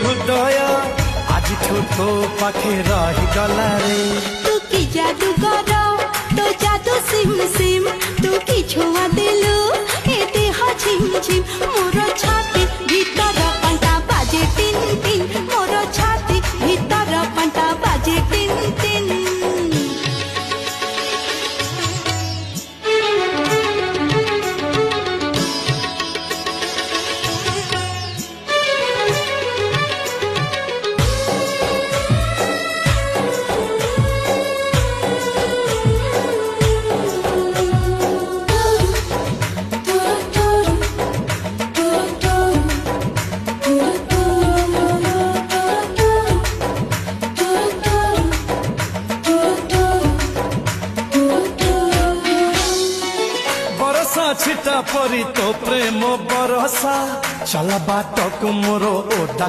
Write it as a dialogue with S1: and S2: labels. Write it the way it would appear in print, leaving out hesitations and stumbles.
S1: हृदय आज तो पाखे रही गला रे
S2: तू की जादू कर तो जादू सिम सिम तू की छुआ देलु ए देह झिम झिम मोर छाती भीतर पंटा बाजे टिन टिन मोर छाती भीतर पंटा बाजे टिन टिन
S1: छिटा परी तो प्रेम बरसा चला बाटक मोर ओदा।